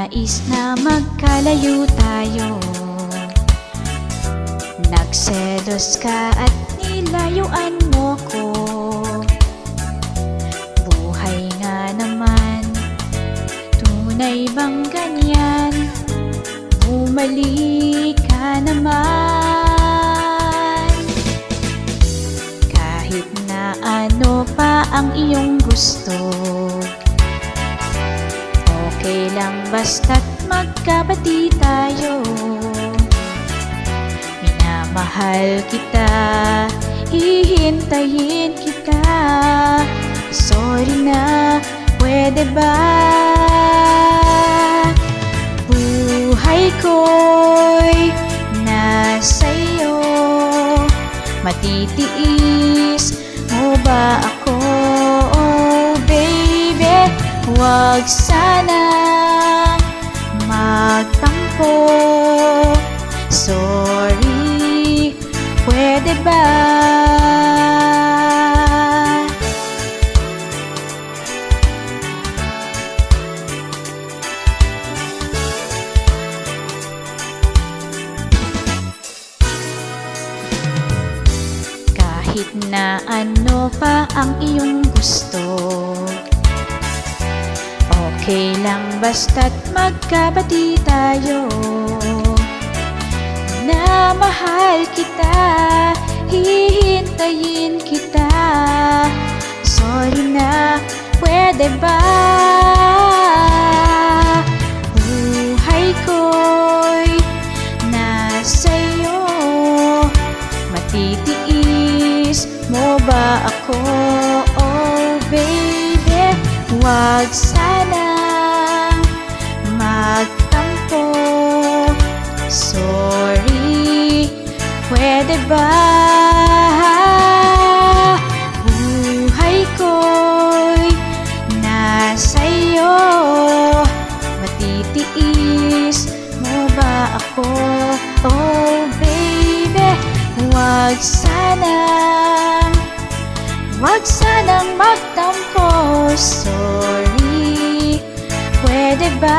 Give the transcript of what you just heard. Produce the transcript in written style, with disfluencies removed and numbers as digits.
Nais na magkalayo tayo. Nagselos ka at nilayuan mo ko. Buhay nga naman, tunay bang ganyan? Bumalik ka naman. Kahit na ano pa ang iyong gusto, okay lang basta't magkabati tayo. Minamahal kita, hihintayin kita. Sorry na, pwede ba? Buhay ko'y nasa iyo. Matitiis mo ba ako? Oh baby, huwag sanang magtampo. Sorry, pwede ba? Kahit na ano pa ang iyong gusto, okay lang basta't magkabati tayo. Na mahal kita, hihintayin kita. Sorry na, pwede ba? Buhay ko'y nasa iyo. Matitiis mo ba ako? Oh baby, huwag sanang magtampo. Sorry, pwede ba? Buhay ko'y nasa iyo. Matitiis mo ba ako? Oh baby, huwag sanang magtampo. Sorry, pwede ba?